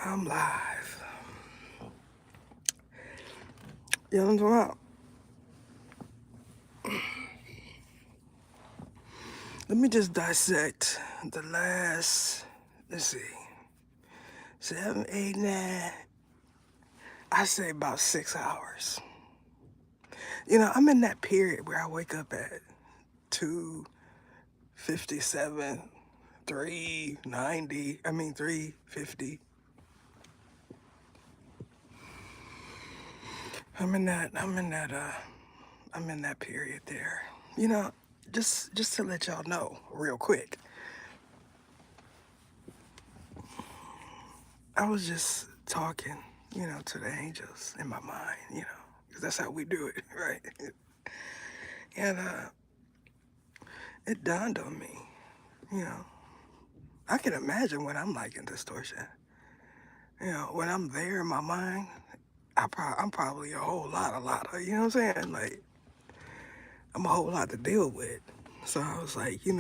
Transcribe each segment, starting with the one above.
I'm live. You know what I'm talking about? Let me just dissect the last, let's see, 7, 8, 9, I say about 6 hours. I'm in that period where I wake up at 2:57, 3:90, 3:50. I'm in that period there. You know, just to let y'all know real quick, I was just talking, to the angels in my mind, 'cause that's how we do it, right? And it dawned on me, you know, I can imagine when I'm like in distortion. When I'm there in my mind, I'm probably a lot of, you know what I'm saying? Like, I'm a whole lot to deal with. So I was like, you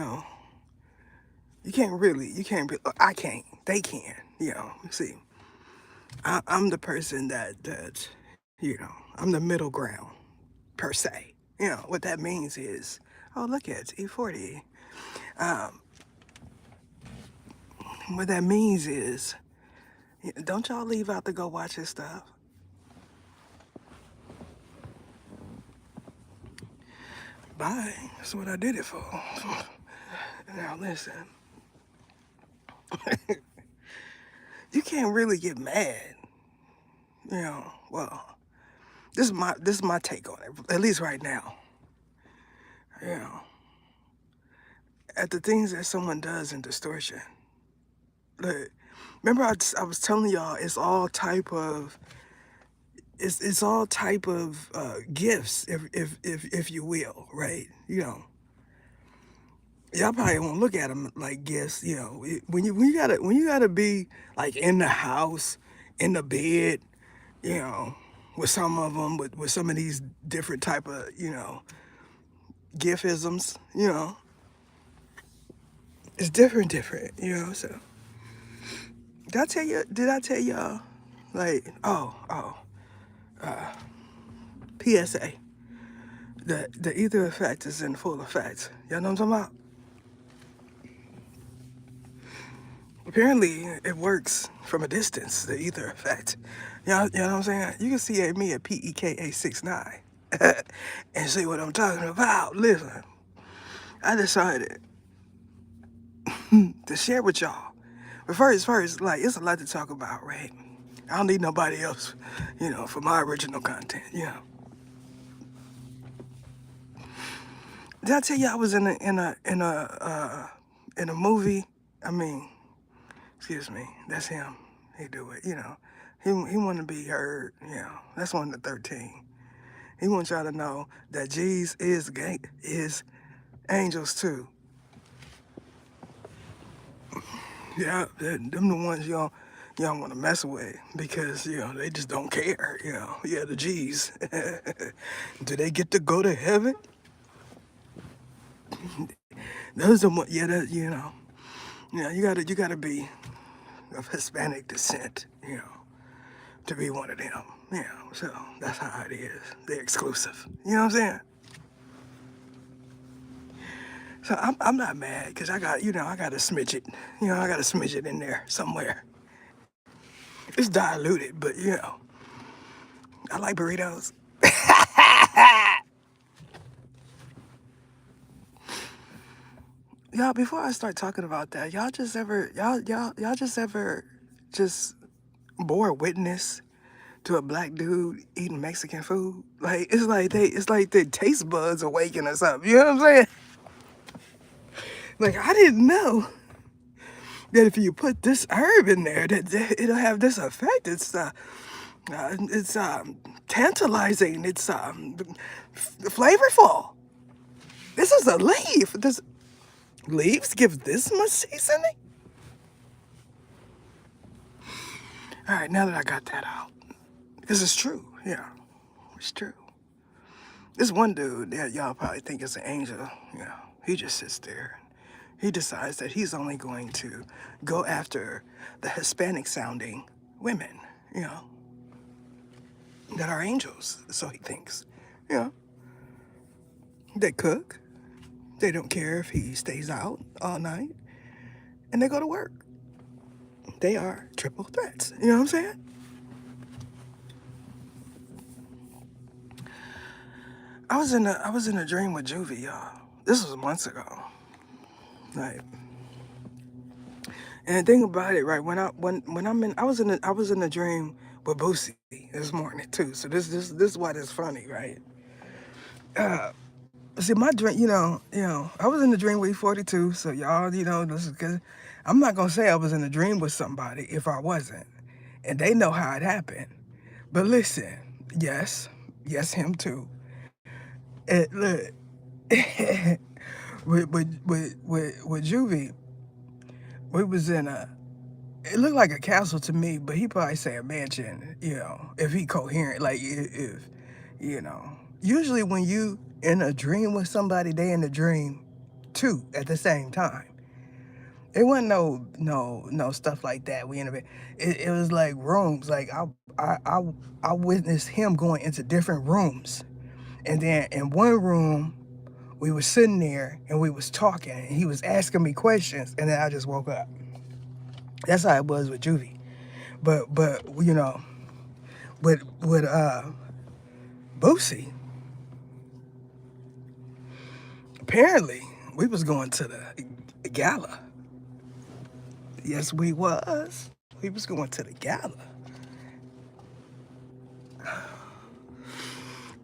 can't be, I can't, they can, see. I'm the person I'm the middle ground per se. What that means is, oh, look at it's E40. Um, what that means is, don't y'all leave out to go watch his stuff. Bye. That's what I did it for. Now listen, you can't really get mad. Well, this is my take on it, at least right now. You know, at the things that someone does in distortion. Look, remember I was telling y'all it's all type of gifts, if you will, right? Y'all probably won't look at them like gifts. When you gotta be like in the house, in the bed, you know, with some of them, with some of these different type of giftisms, it's different. So Did I tell y'all? Like, PSA. The ether effect is in full effect. Y'all know what I'm talking about? Apparently, it works from a distance, the ether effect. You know what I'm saying? You can see me at PEKA69 and see what I'm talking about. Listen, I decided to share with y'all. But first, like, it's a lot to talk about, right? I don't need nobody else, for my original content. Did I tell you I was in a movie? I mean, excuse me, that's him. He do it, He want to be heard, That's one of the 13. He wants y'all to know that G's is angels too. Yeah, them the ones y'all want to mess with because they just don't care. Yeah, the G's. Do they get to go to heaven? Those are what. Yeah, you gotta be of Hispanic descent, to be one of them. So that's how it is. They're exclusive. You know what I'm saying? So I'm not mad because I got a smidget. I got a smidget in there somewhere. It's diluted, but I like burritos. Y'all, before I start talking about that, y'all just ever just bore witness to a black dude eating Mexican food? Like it's like their taste buds awaken or something. You know what I'm saying? Like I didn't know that if you put this herb in there, that it'll have this effect. It's tantalizing. It's flavorful. This is a leaf. This leaves give this much seasoning. All right, now that I got that out, because it's true. Yeah, it's true. This one dude that y'all probably think is an angel, he just sits there. He decides that he's only going to go after the Hispanic sounding women, you know, that are angels, so he thinks. You know, they cook. They don't care if he stays out all night, and they go to work. They are triple threats. You know what I'm saying? I was in a dream with Juvie, y'all. This was months ago. Like, and the thing about it, right? When I'm in, I was in a dream with Boosie this morning too. So this is why it's funny, right? Uh, See, my dream, I was in the dream with E42. So y'all, this is good. I'm not gonna say I was in a dream with somebody if I wasn't, and they know how it happened. But listen, yes, yes, him too. Look, with Juvie, we was in a. It looked like a castle to me, but he probably say a mansion. If he coherent, like if you know. Usually when you in a dream with somebody, they in the dream too at the same time. It wasn't no stuff like that. We in a bit. It was like rooms. Like I witnessed him going into different rooms, and then in one room we was sitting there and we was talking, and he was asking me questions, and then I just woke up. That's how it was with Juvie. But with Boosie, apparently we was going to the gala. Yes, we was. We was going to the gala.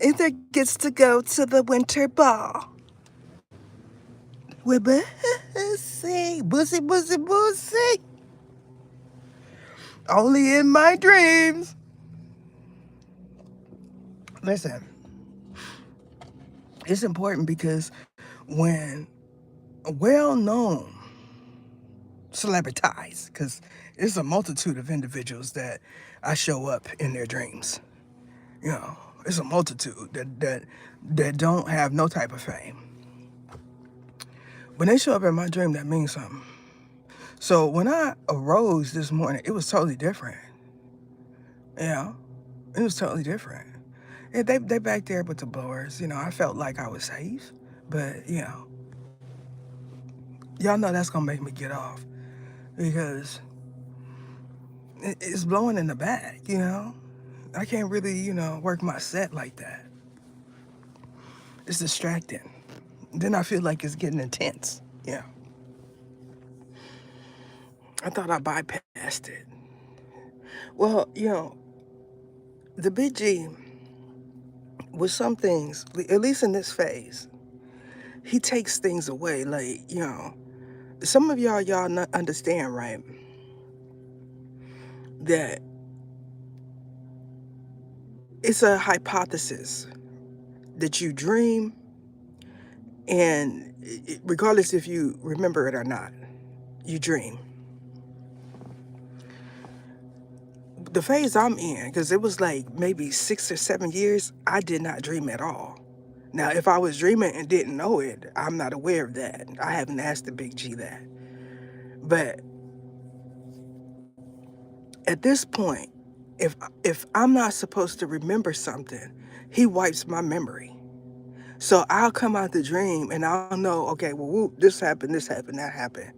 Either gets to go to the winter ball with Boosie. Only in my dreams. Listen, it's important because when well-known celebrities, because it's a multitude of individuals that I show up in their dreams. It's a multitude that don't have no type of fame. When they show up in my dream, that means something. So when I arose this morning, it was totally different. Yeah, it was totally different. Yeah, they back there with the blowers. I felt like I was safe, but y'all know that's gonna make me get off because it's blowing in the back. I can't really work my set like that. It's distracting. Then I feel like it's getting intense. Yeah, I thought I bypassed it. Well, the Big G, with some things, at least in this phase, he takes things away. Like, some of y'all not understand, right? That it's a hypothesis that you dream, and regardless if you remember it or not, you dream. The phase I'm in, because it was like maybe 6 or 7 years, I did not dream at all. Now, if I was dreaming and didn't know it, I'm not aware of that. I haven't asked the Big G that. But at this point, if I'm not supposed to remember something, he wipes my memory. So I'll come out the dream and I'll know, okay, well, whoop, this happened, that happened.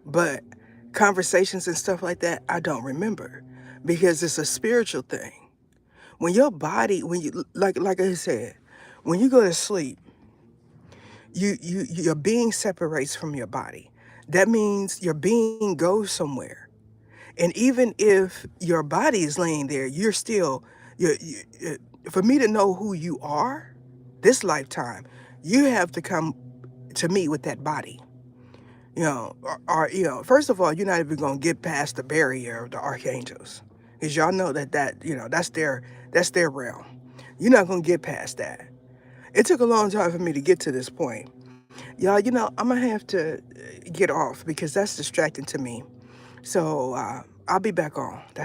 But conversations and stuff like that, I don't remember because it's a spiritual thing. When your body, when you like I said, when you go to sleep, your being separates from your body. That means your being goes somewhere. And even if your body is laying there, you're still, for me to know who you are this lifetime, you have to come to me with that body. First of all, you're not even going to get past the barrier of the archangels. Because y'all know that's their realm. You're not going to get past that. It took a long time for me to get to this point. Y'all, I'm going to have to get off because that's distracting to me. So I'll be back on. That's